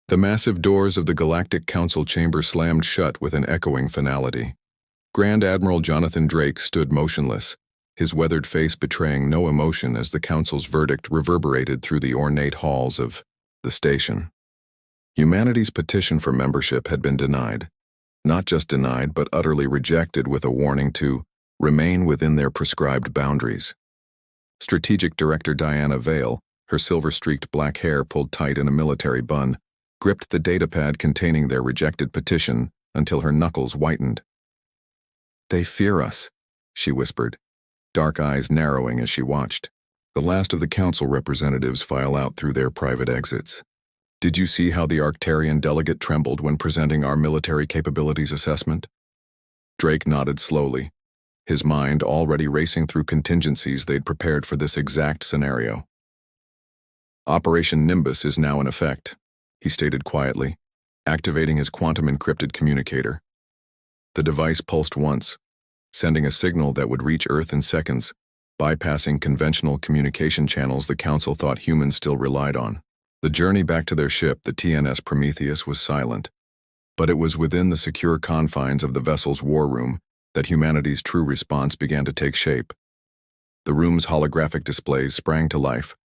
The massive doors of the Galactic Council chamber slammed shut with an echoing finality. Grand Admiral Jonathan Drake stood motionless, his weathered face betraying no emotion as the Council's verdict reverberated through the ornate halls of the station. Humanity's petition for membership had been denied. Not just denied, but utterly rejected with a warning to remain within their prescribed boundaries. Strategic Director Diana Vale, her silver-streaked black hair pulled tight in a military bun, gripped the datapad containing their rejected petition until her knuckles whitened. "They fear us," she whispered, dark eyes narrowing as she watched. The last of the council representatives file out through their private exits. "Did you see how the Arcturian delegate trembled when presenting our military capabilities assessment?" Drake nodded slowly, his mind already racing through contingencies they'd prepared for this exact scenario. "Operation Nimbus is now in effect," he stated quietly, activating his quantum-encrypted communicator. The device pulsed once, sending a signal that would reach Earth in seconds, bypassing conventional communication channels the Council thought humans still relied on. The journey back to their ship, the TNS Prometheus, was silent, but it was within the secure confines of the vessel's war room that humanity's true response began to take shape. The room's holographic displays sprang to life,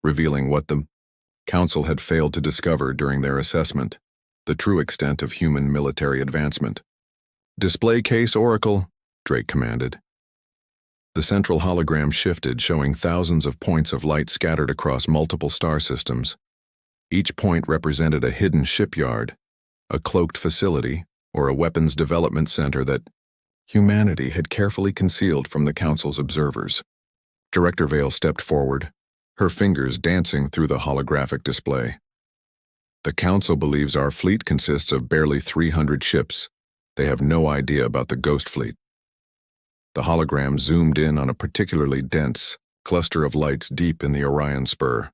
revealing what the Council had failed to discover during their assessment, the true extent of human military advancement. "Display case, Oracle," Drake commanded. The central hologram shifted, showing thousands of points of light scattered across multiple star systems. Each point represented a hidden shipyard, a cloaked facility, or a weapons development center that humanity had carefully concealed from the Council's observers. Director Vale stepped forward, her fingers dancing through the holographic display. "The Council believes our fleet consists of barely 300 ships. They have no idea about the Ghost Fleet." The hologram zoomed in on a particularly dense cluster of lights deep in the Orion Spur.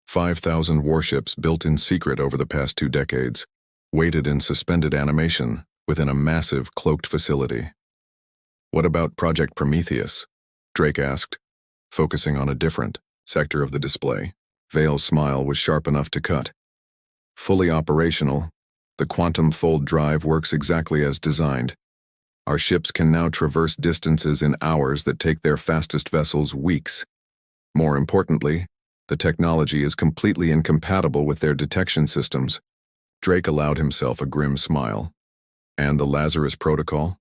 5,000 warships built in secret over the past 2 decades, waited in suspended animation within a massive cloaked facility. "What about Project Prometheus?" Drake asked, focusing on a different sector of the display. Vale's smile was sharp enough to cut. "Fully operational, the quantum fold drive works exactly as designed. Our ships can now traverse distances in hours that take their fastest vessels weeks. More importantly, the technology is completely incompatible with their detection systems." Drake allowed himself a grim smile. "And the Lazarus Protocol?"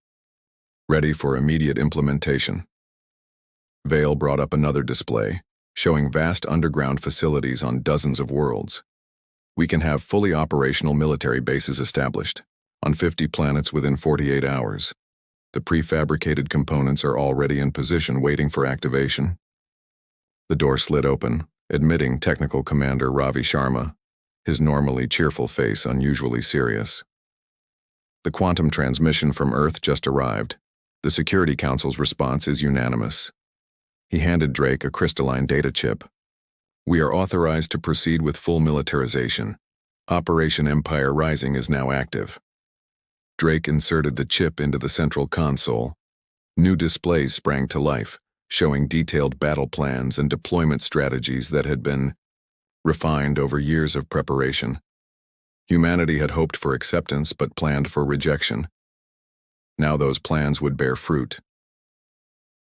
"Ready for immediate implementation." Vale brought up another display, showing vast underground facilities on dozens of worlds. "We can have fully operational military bases established on 50 planets within 48 hours. The prefabricated components are already in position waiting for activation." The door slid open, admitting Technical Commander Ravi Sharma, his normally cheerful face unusually serious. "The quantum transmission from Earth just arrived. The Security Council's response is unanimous." He handed Drake a crystalline data chip. "We are authorized to proceed with full militarization. Operation Empire Rising is now active." Drake inserted the chip into the central console. New displays sprang to life, showing detailed battle plans and deployment strategies that had been refined over years of preparation. Humanity had hoped for acceptance but planned for rejection. Now those plans would bear fruit.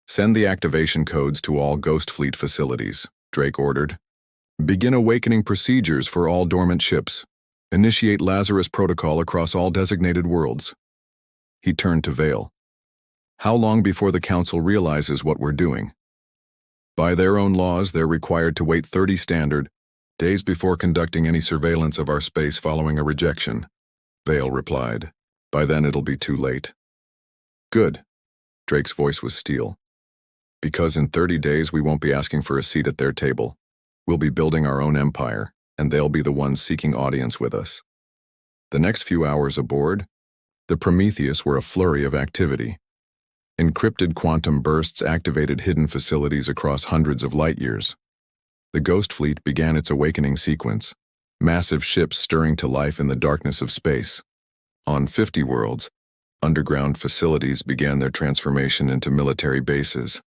"Send the activation codes to all Ghost Fleet facilities," Drake ordered. "Begin awakening procedures for all dormant ships. Initiate Lazarus Protocol across all designated worlds." He turned to Vale. "How long before the Council realizes what we're doing?" "By their own laws, they're required to wait 30 standard days before conducting any surveillance of our space following a rejection," Vale replied. "By then it'll be too late." "Good." Drake's voice was steel. "Because in 30 days we won't be asking for a seat at their table. We'll be building our own empire, and they'll be the ones seeking audience with us." The next few hours aboard the Prometheus were a flurry of activity. Encrypted quantum bursts activated hidden facilities across hundreds of light years. The Ghost Fleet began its awakening sequence, massive ships stirring to life in the darkness of space. On 50 worlds, underground facilities began their transformation into military bases,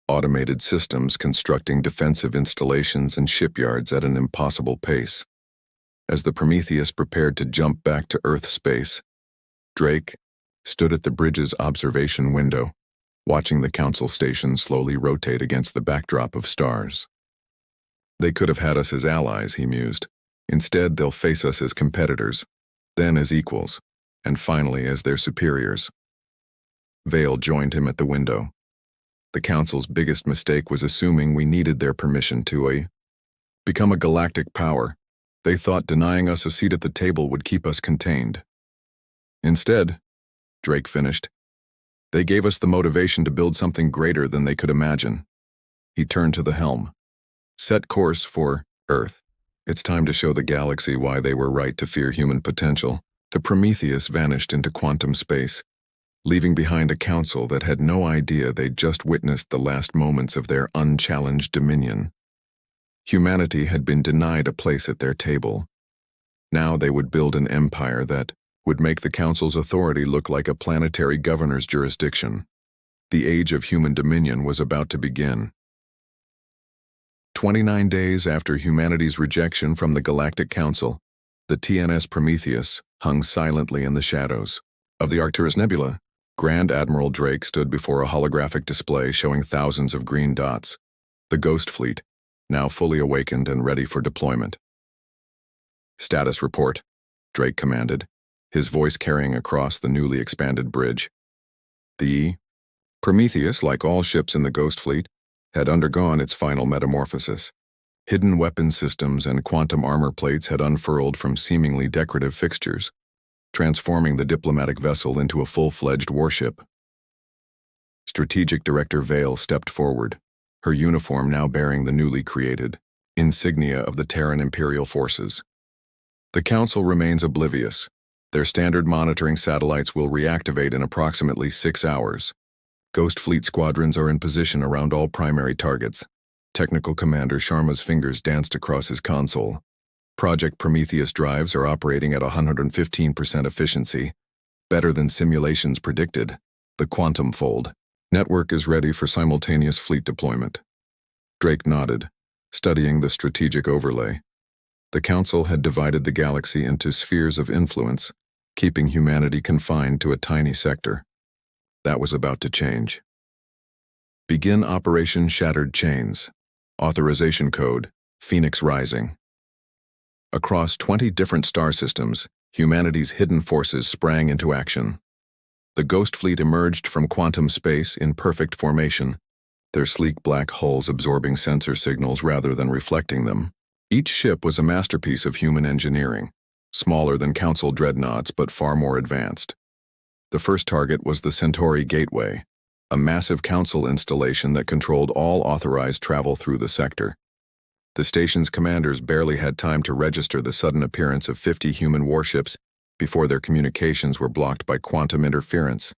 automated systems constructing defensive installations and shipyards at an impossible pace. As the Prometheus prepared to jump back to Earth space, Drake stood at the bridge's observation window, watching the Council station slowly rotate against the backdrop of stars. They could have had us as allies, he mused. Instead, they'll face us as competitors, then as equals, and finally as their superiors. Vale joined him at the window. The Council's biggest mistake was assuming we needed their permission to become a galactic power. They thought denying us a seat at the table would keep us contained. Instead, Drake finished, they gave us the motivation to build something greater than they could imagine. He turned to the helm. Set course for Earth. It's time to show the galaxy why they were right to fear human potential. The Prometheus vanished into quantum space, leaving behind a council that had no idea they'd just witnessed the last moments of their unchallenged dominion. Humanity had been denied a place at their table. Now they would build an empire that would make the council's authority look like a planetary governor's jurisdiction. The age of human dominion was about to begin. 29 days after humanity's rejection from the Galactic Council, the TNS Prometheus hung silently in the shadows of the Arcturus Nebula. Grand Admiral Drake stood before a holographic display showing thousands of green dots. The Ghost Fleet, now fully awakened and ready for deployment. Status report, Drake commanded, his voice carrying across the newly expanded bridge. The Prometheus, like all ships in the Ghost Fleet, had undergone its final metamorphosis. Hidden weapon systems and quantum armor plates had unfurled from seemingly decorative fixtures, transforming the diplomatic vessel into a full-fledged warship. Strategic Director Vale stepped forward, her uniform now bearing the newly created insignia of the Terran Imperial Forces. The Council remains oblivious. Their standard monitoring satellites will reactivate in approximately 6 hours. Ghost Fleet squadrons are in position around all primary targets. Technical Commander Sharma's fingers danced across his console. Project Prometheus drives are operating at 115% efficiency, better than simulations predicted. The Quantum Fold network is ready for simultaneous fleet deployment. Drake nodded, studying the strategic overlay. The Council had divided the galaxy into spheres of influence, keeping humanity confined to a tiny sector. That was about to change. Begin Operation Shattered Chains. Authorization code, Phoenix Rising. Across 20 different star systems, humanity's hidden forces sprang into action. The Ghost Fleet emerged from quantum space in perfect formation, their sleek black hulls absorbing sensor signals rather than reflecting them. Each ship was a masterpiece of human engineering, smaller than Council dreadnoughts but far more advanced. The first target was the Centauri Gateway, a massive Council installation that controlled all authorized travel through the sector. The station's commanders barely had time to register the sudden appearance of 50 human warships before their communications were blocked by quantum interference.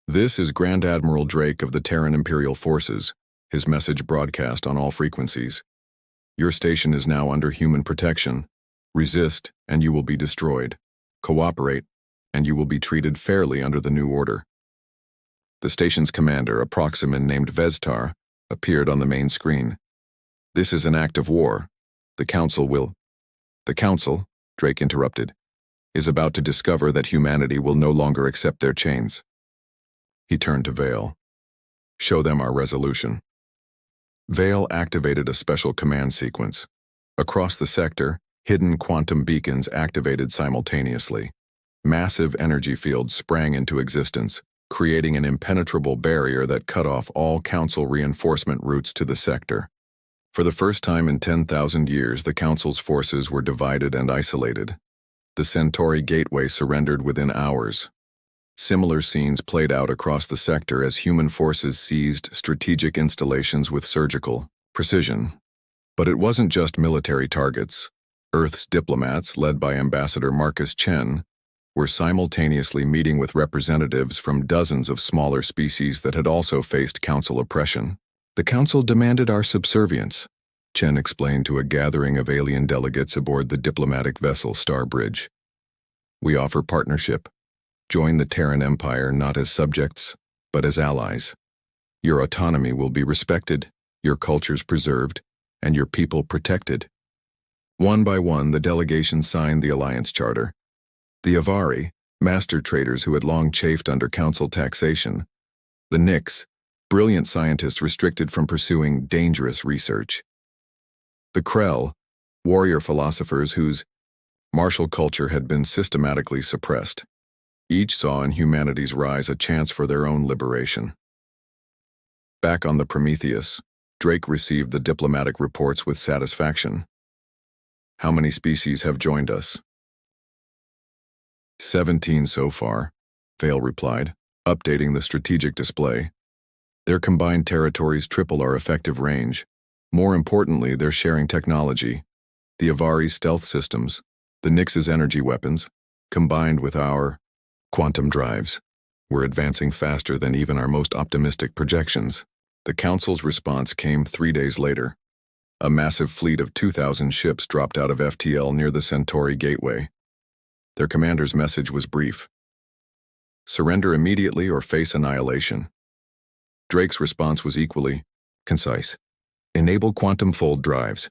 This is Grand Admiral Drake of the Terran Imperial Forces, his message broadcast on all frequencies. Your station is now under human protection. Resist, and you will be destroyed. Cooperate, and you will be treated fairly under the new order. The station's commander, a proximan named Vestar, appeared on the main screen. This is an act of war. The Council, Drake interrupted, is about to discover that humanity will no longer accept their chains. He turned to Vale. Show them our resolution. Vale activated a special command sequence. Across the sector, hidden quantum beacons activated simultaneously. Massive energy fields sprang into existence, creating an impenetrable barrier that cut off all Council reinforcement routes to the sector. For the first time in 10,000 years, the Council's forces were divided and isolated. The Centauri Gateway surrendered within hours. Similar scenes played out across the sector as human forces seized strategic installations with surgical precision. But it wasn't just military targets. Earth's diplomats, led by Ambassador Marcus Chen, were simultaneously meeting with representatives from dozens of smaller species that had also faced Council oppression. The Council demanded our subservience, Chen explained to a gathering of alien delegates aboard the diplomatic vessel Starbridge. We offer partnership. Join the Terran Empire not as subjects, but as allies. Your autonomy will be respected, your cultures preserved, and your people protected. One by one, the delegation signed the alliance charter. The Avari, master traders who had long chafed under council taxation. The Nix, brilliant scientists restricted from pursuing dangerous research. The Krell, warrior philosophers whose martial culture had been systematically suppressed. Each saw in humanity's rise a chance for their own liberation. Back on the Prometheus, Drake received the diplomatic reports with satisfaction. How many species have joined us? 17 so far, Vale replied, updating the strategic display. Their combined territories triple our effective range. More importantly, they're sharing technology. The Avari's stealth systems, the Nix's energy weapons, combined with our quantum drives. We're advancing faster than even our most optimistic projections. The Council's response came 3 days later. A massive fleet of 2,000 ships dropped out of FTL near the Centauri Gateway. Their commander's message was brief. Surrender immediately or face annihilation. Drake's response was equally concise. Enable quantum fold drives.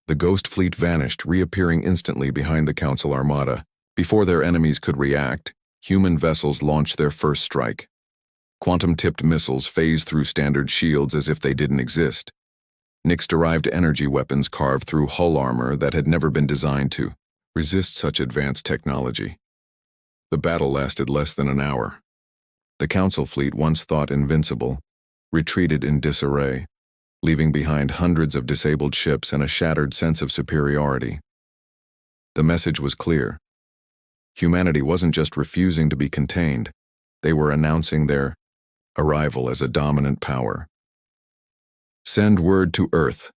The Ghost Fleet vanished, reappearing instantly behind the Council Armada. Before their enemies could react, human vessels launched their first strike. Quantum-tipped missiles phased through standard shields as if they didn't exist. Nix-derived energy weapons carved through hull armor that had never been designed to resist such advanced technology. The battle lasted less than an hour. The Council fleet, once thought invincible, retreated in disarray, leaving behind hundreds of disabled ships and a shattered sense of superiority. The message was clear. Humanity wasn't just refusing to be contained, they were announcing their arrival as a dominant power. Send word to Earth,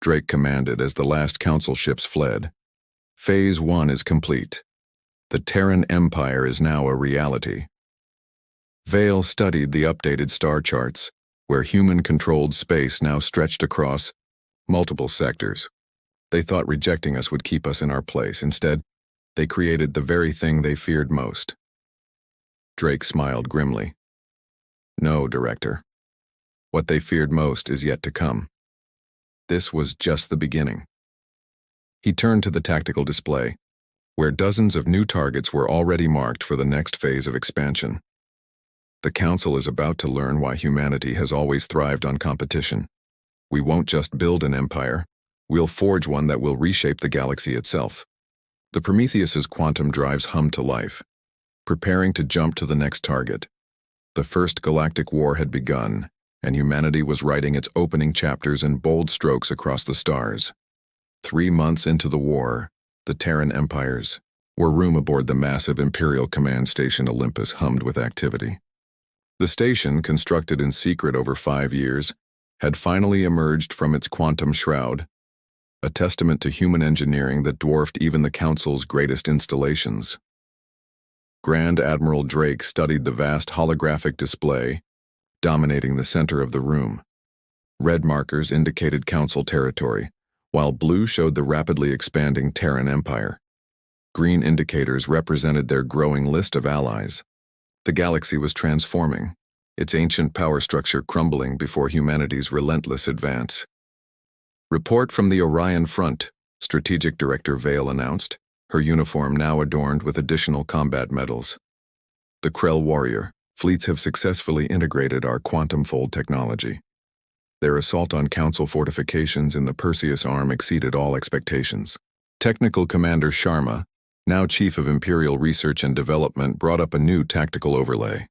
Drake commanded as the last Council ships fled. Phase 1 is complete. The Terran Empire is now a reality. Vale studied the updated star charts, where human-controlled space now stretched across multiple sectors. They thought rejecting us would keep us in our place. Instead, they created the very thing they feared most. Drake smiled grimly. No, Director. What they feared most is yet to come. This was just the beginning. He turned to the tactical display, where dozens of new targets were already marked for the next phase of expansion. The Council is about to learn why humanity has always thrived on competition. We won't just build an empire, we'll forge one that will reshape the galaxy itself. The Prometheus's quantum drives hummed to life, preparing to jump to the next target. The First Galactic War had begun, and humanity was writing its opening chapters in bold strokes across the stars. 3 months into the war, the Terran empires, war room aboard the massive Imperial Command Station Olympus hummed with activity. The station, constructed in secret over 5 years, had finally emerged from its quantum shroud, a testament to human engineering that dwarfed even the Council's greatest installations. Grand Admiral Drake studied the vast holographic display, dominating the center of the room. Red markers indicated Council territory, while blue showed the rapidly expanding Terran Empire. Green indicators represented their growing list of allies. The galaxy was transforming, its ancient power structure crumbling before humanity's relentless advance. Report from the Orion Front, Strategic Director Vale announced, her uniform now adorned with additional combat medals. The Krell warrior, fleets have successfully integrated our quantum fold technology. Their assault on Council fortifications in the Perseus Arm exceeded all expectations. Technical Commander Sharma, now Chief of Imperial Research and Development, brought up a new tactical overlay.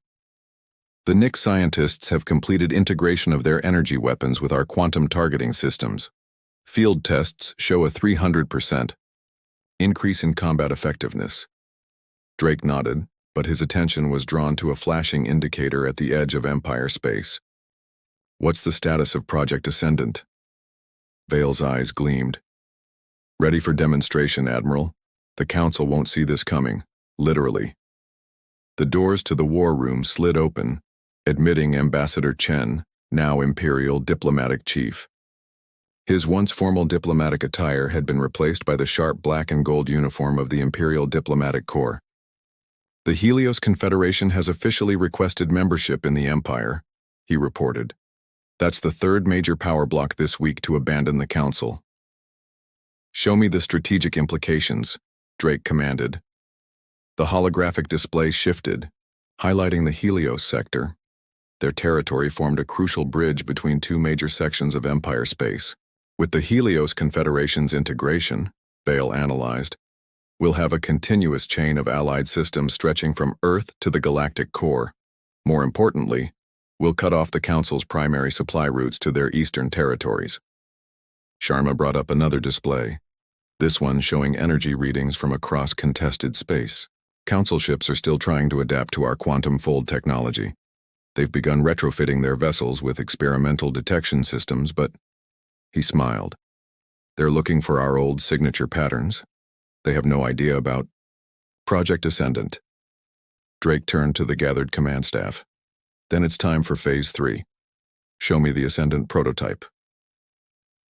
The Nix scientists have completed integration of their energy weapons with our quantum targeting systems. Field tests show a 300% increase in combat effectiveness. Drake nodded, but his attention was drawn to a flashing indicator at the edge of Empire space. What's the status of Project Ascendant? Vale's eyes gleamed. Ready for demonstration, Admiral. The Council won't see this coming, literally. The doors to the war room slid open, admitting Ambassador Chen, now Imperial Diplomatic Chief. His once formal diplomatic attire had been replaced by the sharp black and gold uniform of the Imperial Diplomatic Corps. The Helios Confederation has officially requested membership in the Empire, he reported. That's the third major power bloc this week to abandon the Council. "Show me the strategic implications," Drake commanded. The holographic display shifted, highlighting the Helios sector. Their territory formed a crucial bridge between two major sections of Empire space. With the Helios Confederation's integration, Vale analyzed, we'll have a continuous chain of allied systems stretching from Earth to the galactic core. More importantly, we'll cut off the Council's primary supply routes to their eastern territories. Sharma brought up another display, this one showing energy readings from across contested space. Council ships are still trying to adapt to our quantum fold technology. They've begun retrofitting their vessels with experimental detection systems, but he smiled. They're looking for our old signature patterns. They have no idea about Project Ascendant. Drake turned to the gathered command staff. Then it's time for Phase 3. Show me the Ascendant prototype.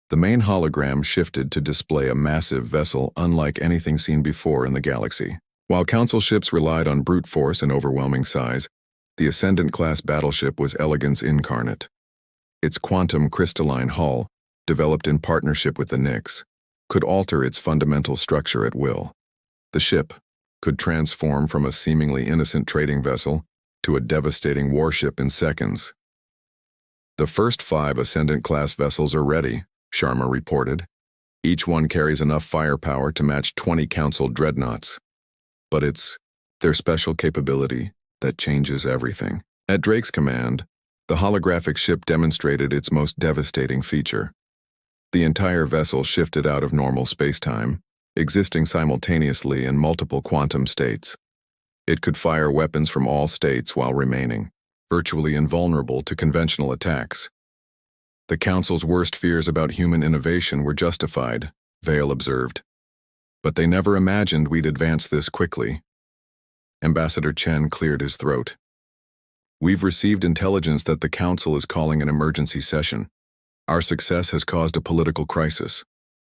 The main hologram shifted to display a massive vessel unlike anything seen before in the galaxy. While Council ships relied on brute force and overwhelming size, the Ascendant-class battleship was elegance incarnate. Its quantum crystalline hull, developed in partnership with the Nix, could alter its fundamental structure at will. The ship could transform from a seemingly innocent trading vessel to a devastating warship in seconds. The first 5 Ascendant-class vessels are ready, Sharma reported. Each one carries enough firepower to match 20 Council dreadnoughts. But it's their special capability that changes everything. At Drake's command, the holographic ship demonstrated its most devastating feature. The entire vessel shifted out of normal space-time, existing simultaneously in multiple quantum states. It could fire weapons from all states while remaining virtually invulnerable to conventional attacks. The Council's worst fears about human innovation were justified, Vale observed. But they never imagined we'd advance this quickly. Ambassador Chen cleared his throat. We've received intelligence that the Council is calling an emergency session. Our success has caused a political crisis.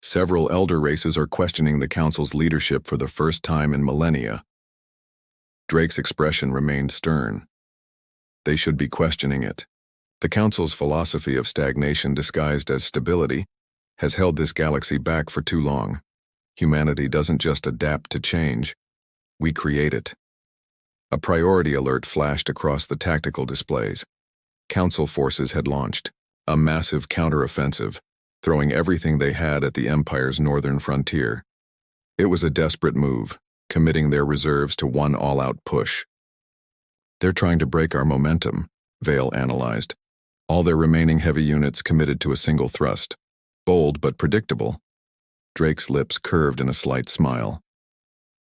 Several elder races are questioning the Council's leadership for the first time in millennia. Drake's expression remained stern. They should be questioning it. The Council's philosophy of stagnation disguised as stability has held this galaxy back for too long. Humanity doesn't just adapt to change, we create it. A priority alert flashed across the tactical displays. Council forces had launched a massive counteroffensive, throwing everything they had at the Empire's northern frontier. It was a desperate move, committing their reserves to one all-out push. They're trying to break our momentum, Vale analyzed. All their remaining heavy units committed to a single thrust. Bold but predictable. Drake's lips curved in a slight smile.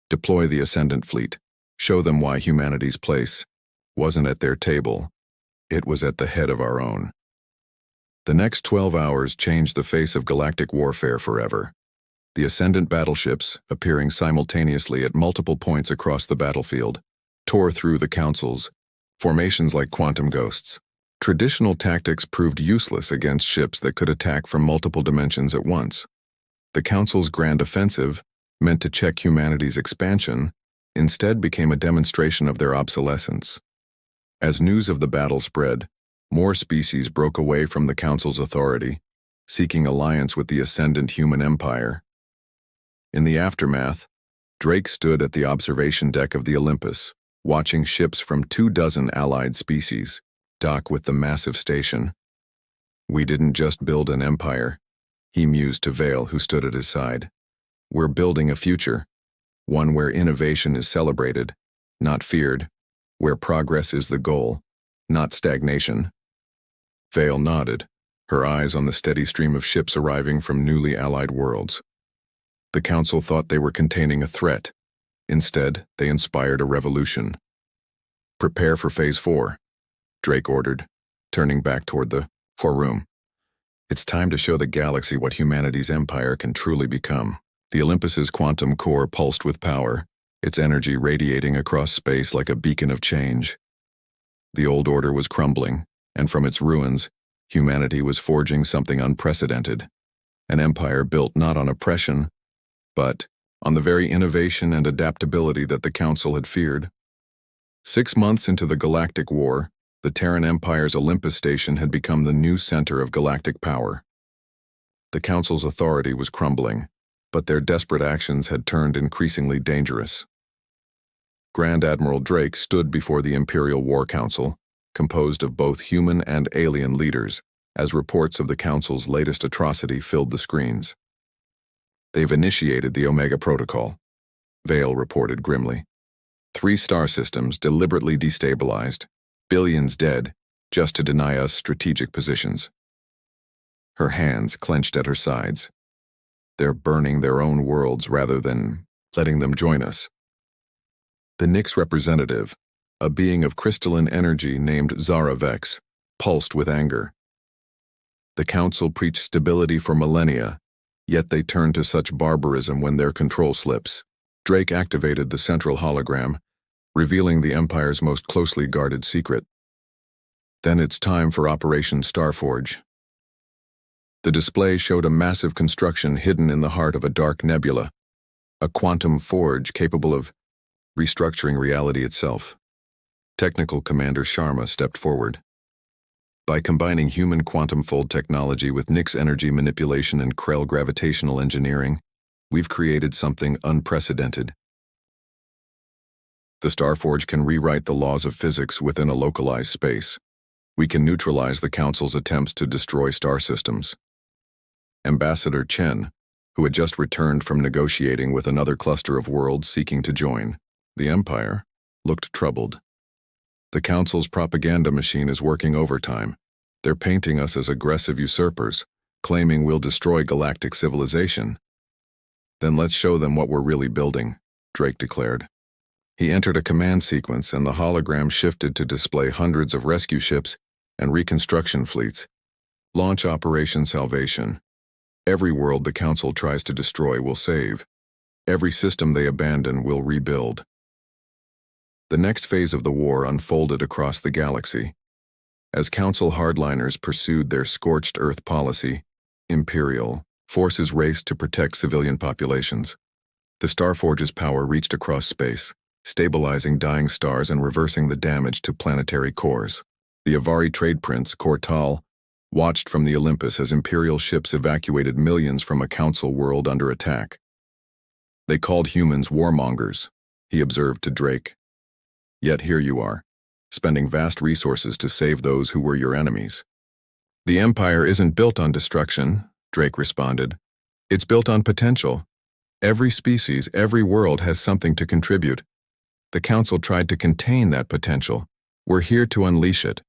Deploy the Ascendant fleet. Show them why humanity's place wasn't at their table. It was at the head of our own. The next 12 hours changed the face of galactic warfare forever. The Ascendant battleships, appearing simultaneously at multiple points across the battlefield, tore through the Council's formations like quantum ghosts. Traditional tactics proved useless against ships that could attack from multiple dimensions at once. The Council's grand offensive, meant to check humanity's expansion, instead became a demonstration of their obsolescence. As news of the battle spread, more species broke away from the Council's authority, seeking alliance with the ascendant human empire. In the aftermath, Drake stood at the observation deck of the Olympus, watching ships from 24 allied species dock with the massive station. We didn't just build an empire, he mused to Vale, who stood at his side. We're building a future, one where innovation is celebrated, not feared, where progress is the goal, not stagnation. Vale nodded, her eyes on the steady stream of ships arriving from newly allied worlds. The Council thought they were containing a threat. Instead, they inspired a revolution. Prepare for Phase 4, Drake ordered, turning back toward the foreroom. It's time to show the galaxy what humanity's empire can truly become. The Olympus's quantum core pulsed with power, its energy radiating across space like a beacon of change. The old order was crumbling, and from its ruins, humanity was forging something unprecedented. An empire built not on oppression, but on the very innovation and adaptability that the Council had feared. 6 months into the Galactic War, the Terran Empire's Olympus station had become the new center of galactic power. The Council's authority was crumbling, but their desperate actions had turned increasingly dangerous. Grand Admiral Drake stood before the Imperial War Council, composed of both human and alien leaders, as reports of the Council's latest atrocity filled the screens. "They've initiated the Omega Protocol," Vale reported grimly. 3 star systems deliberately destabilized, billions dead, just to deny us strategic positions. Her hands clenched at her sides. They're burning their own worlds rather than letting them join us. The Nyx representative, a being of crystalline energy named Zara Vex, pulsed with anger. The Council preached stability for millennia, yet they turned to such barbarism when their control slips. Drake activated the central hologram, revealing the Empire's most closely guarded secret. Then it's time for Operation Starforge. The display showed a massive construction hidden in the heart of a dark nebula, a quantum forge capable of restructuring reality itself. Technical Commander Sharma stepped forward. By combining human quantum fold technology with Nyx energy manipulation and Krell gravitational engineering, we've created something unprecedented. The Starforge can rewrite the laws of physics within a localized space. We can neutralize the Council's attempts to destroy star systems. Ambassador Chen, who had just returned from negotiating with another cluster of worlds seeking to join the Empire, looked troubled. The Council's propaganda machine is working overtime. They're painting us as aggressive usurpers, claiming we'll destroy galactic civilization. "Then let's show them what we're really building," Drake declared. He entered a command sequence and the hologram shifted to display hundreds of rescue ships and reconstruction fleets. "Launch Operation Salvation. Every world the Council tries to destroy will save. Every system they abandon will rebuild." The next phase of the war unfolded across the galaxy. As Council hardliners pursued their scorched earth policy, Imperial forces raced to protect civilian populations. The Starforge's power reached across space, stabilizing dying stars and reversing the damage to planetary cores. The Avari trade prince, Cortal, watched from the Olympus as Imperial ships evacuated millions from a Council world under attack. "They called humans warmongers," he observed to Drake. "Yet here you are, spending vast resources to save those who were your enemies." "The Empire isn't built on destruction," Drake responded. "It's built on potential. Every species, every world has something to contribute. The Council tried to contain that potential. We're here to unleash it."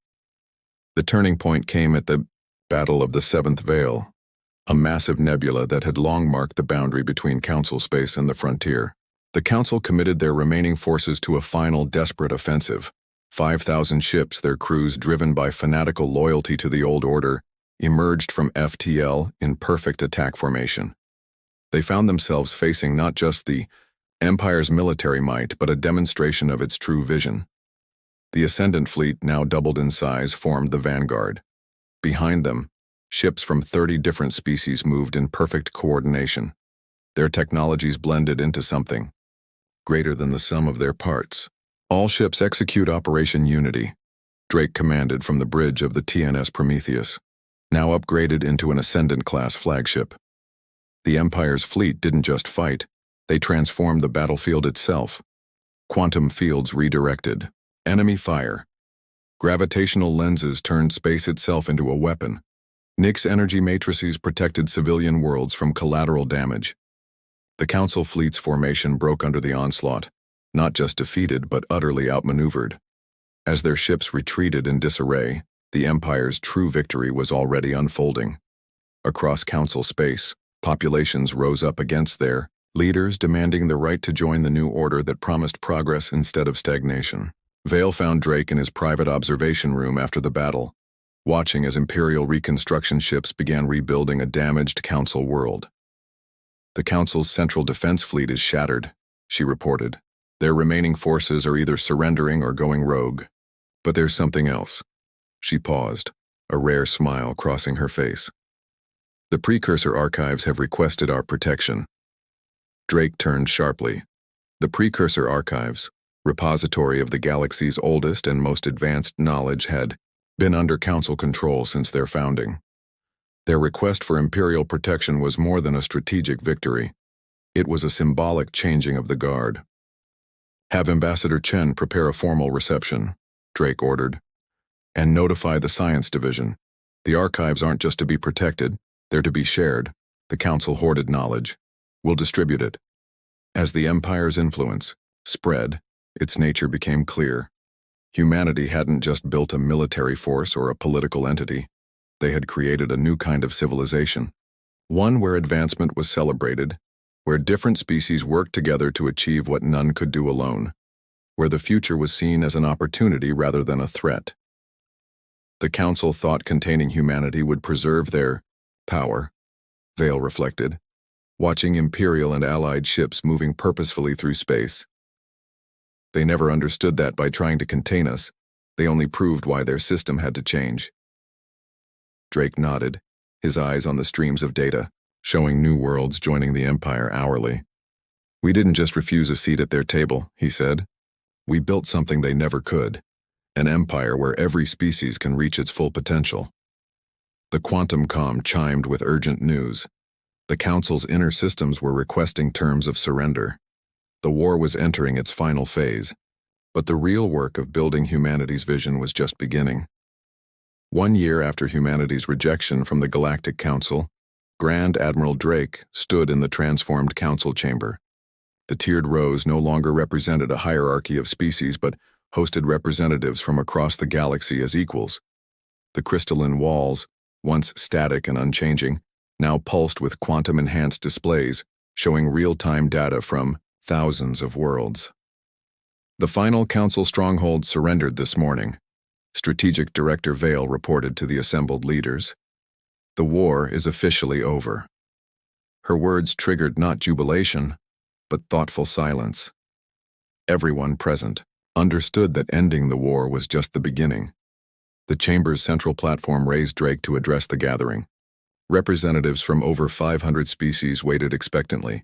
The turning point came at the Battle of the Seventh Veil, a massive nebula that had long marked the boundary between Council space and the frontier. The Council committed their remaining forces to a final desperate offensive. 5,000 ships, their crews driven by fanatical loyalty to the old order, emerged from FTL in perfect attack formation. They found themselves facing not just the Empire's military might, but a demonstration of its true vision. The Ascendant fleet, now doubled in size, formed the vanguard. Behind them, ships from 30 different species moved in perfect coordination. Their technologies blended into something greater than the sum of their parts. "All ships execute Operation Unity," Drake commanded from the bridge of the TNS Prometheus, now upgraded into an Ascendant-class flagship. The Empire's fleet didn't just fight, they transformed the battlefield itself. Quantum fields redirected. Enemy fire. Gravitational lenses turned space itself into a weapon. Nyx energy matrices protected civilian worlds from collateral damage. The Council fleet's formation broke under the onslaught, not just defeated but utterly outmaneuvered. As their ships retreated in disarray, the Empire's true victory was already unfolding. Across Council space, populations rose up against their leaders, demanding the right to join the new order that promised progress instead of stagnation. Vale found Drake in his private observation room after the battle, watching as Imperial reconstruction ships began rebuilding a damaged Council world. "The Council's central defense fleet is shattered," she reported. "Their remaining forces are either surrendering or going rogue. But there's something else." She paused, a rare smile crossing her face. "The Precursor Archives have requested our protection." Drake turned sharply. The Precursor Archives, repository of the galaxy's oldest and most advanced knowledge, had been under Council control since their founding. Their request for Imperial protection was more than a strategic victory. It was a symbolic changing of the guard. "Have Ambassador Chen prepare a formal reception," Drake ordered, "and notify the science division. The archives aren't just to be protected, they're to be shared. The Council hoarded knowledge. We'll distribute it." As the Empire's influence spread, its nature became clear. Humanity hadn't just built a military force or a political entity. They had created a new kind of civilization. One where advancement was celebrated, where different species worked together to achieve what none could do alone, where the future was seen as an opportunity rather than a threat. The Council thought containing humanity would preserve their power, Vale reflected, watching Imperial and Allied ships moving purposefully through space. They never understood that by trying to contain us, they only proved why their system had to change. Drake nodded, his eyes on the streams of data, showing new worlds joining the Empire hourly. "We didn't just refuse a seat at their table," he said. "We built something they never could, an empire where every species can reach its full potential." The quantum comm chimed with urgent news. The Council's inner systems were requesting terms of surrender. The war was entering its final phase, but the real work of building humanity's vision was just beginning. 1 year after humanity's rejection from the Galactic Council, Grand Admiral Drake stood in the transformed council chamber. The tiered rows no longer represented a hierarchy of species but hosted representatives from across the galaxy as equals. The crystalline walls, once static and unchanging, now pulsed with quantum-enhanced displays, showing real-time data from thousands of worlds. The final council stronghold surrendered this morning. Strategic Director Vale reported to the assembled leaders. "The war is officially over." Her words triggered not jubilation, but thoughtful silence. Everyone present understood that ending the war was just the beginning. The chamber's central platform raised Drake to address the gathering. Representatives from over 500 species waited expectantly.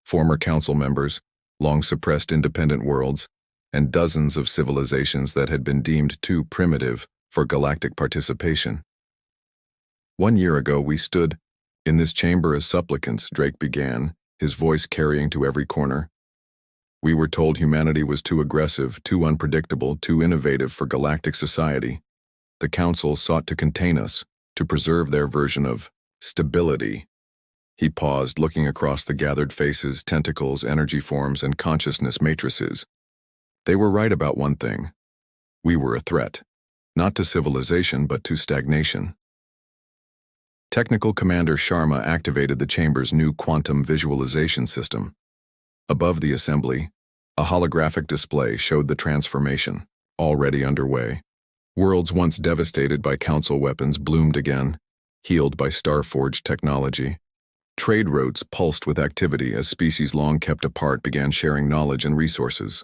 Former council members, long-suppressed independent worlds, and dozens of civilizations that had been deemed too primitive for galactic participation. "1 year ago we stood in this chamber as supplicants," Drake began, his voice carrying to every corner. "We were told humanity was too aggressive, too unpredictable, too innovative for galactic society. The Council sought to contain us, to preserve their version of stability." He paused, looking across the gathered faces, tentacles, energy forms, and consciousness matrices. They were right about one thing. We were a threat, not to civilization but to stagnation. Technical Commander Sharma activated the chamber's new quantum visualization system. Above the assembly, a holographic display showed the transformation, already underway. Worlds once devastated by Council weapons bloomed again, healed by Starforged technology. Trade routes pulsed with activity as species long kept apart began sharing knowledge and resources.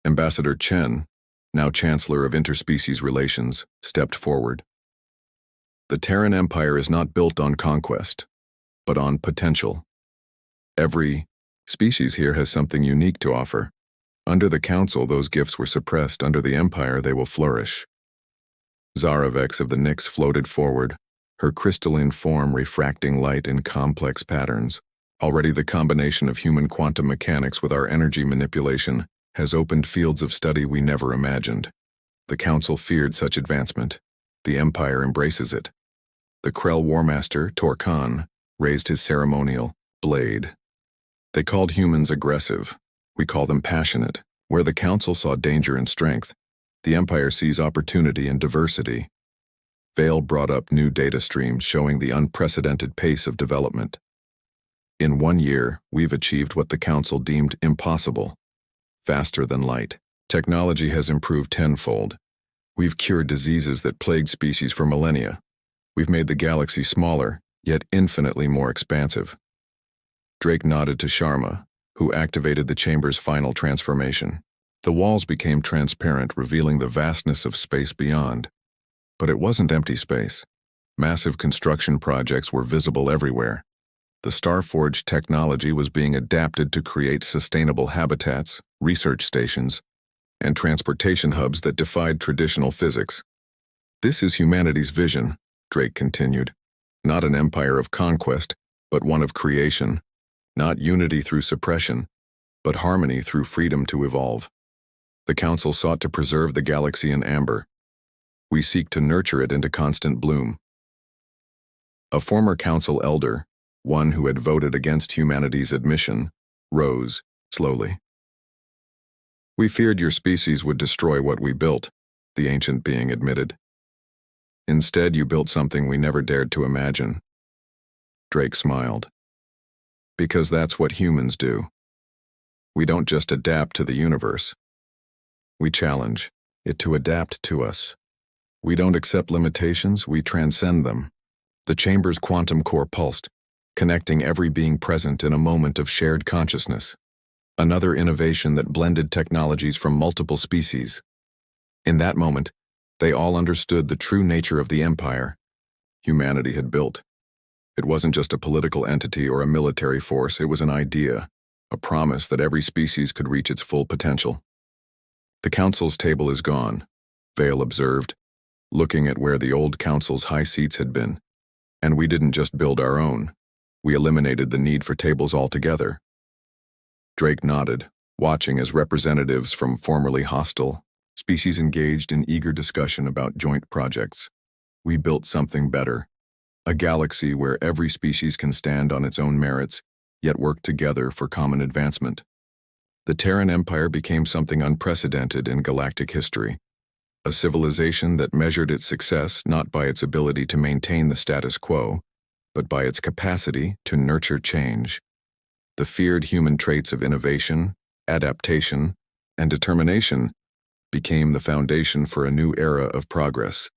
Ambassador Chen, now Chancellor of Interspecies Relations, stepped forward. "The Terran Empire is not built on conquest, but on potential. Every species here has something unique to offer. Under the Council, those gifts were suppressed. Under the Empire, they will flourish." Zaravex of the Nyx floated forward, her crystalline form refracting light in complex patterns. "Already the combination of human quantum mechanics with our energy manipulation has opened fields of study we never imagined. The Council feared such advancement. The Empire embraces it." The Krell Warmaster, Torkan, raised his ceremonial blade. "They called humans aggressive. We call them passionate. Where the Council saw danger and strength, the Empire sees opportunity and diversity." Vale brought up new data streams showing the unprecedented pace of development. "In 1 year, we've achieved what the Council deemed impossible. Faster than light. Technology has improved tenfold. We've cured diseases that plagued species for millennia. We've made the galaxy smaller, yet infinitely more expansive." Drake nodded to Sharma, who activated the chamber's final transformation. The walls became transparent, revealing the vastness of space beyond. But it wasn't empty space. Massive construction projects were visible everywhere. The Starforged technology was being adapted to create sustainable habitats, research stations, and transportation hubs that defied traditional physics. "This is humanity's vision," Drake continued. "Not an empire of conquest, but one of creation. Not unity through suppression, but harmony through freedom to evolve. The Council sought to preserve the galaxy in amber. We seek to nurture it into constant bloom. A former Council elder, one who had voted against humanity's admission, rose slowly. "We feared your species would destroy what we built," the ancient being admitted. "Instead, you built something we never dared to imagine." Drake smiled. "Because that's what humans do. We don't just adapt to the universe. We challenge it to adapt to us. We don't accept limitations, we transcend them." The chamber's quantum core pulsed, connecting every being present in a moment of shared consciousness. Another innovation that blended technologies from multiple species. In that moment, they all understood the true nature of the empire humanity had built. It wasn't just a political entity or a military force, it was an idea, a promise that every species could reach its full potential. "The Council's table is gone," Vale observed, looking at where the old Council's high seats had been. "And we didn't just build our own. We eliminated the need for tables altogether." Drake nodded, watching as representatives from formerly hostile species engaged in eager discussion about joint projects. "We built something better. A galaxy where every species can stand on its own merits, yet work together for common advancement." The Terran Empire became something unprecedented in galactic history. A civilization that measured its success not by its ability to maintain the status quo, but by its capacity to nurture change. The feared human traits of innovation, adaptation, and determination became the foundation for a new era of progress.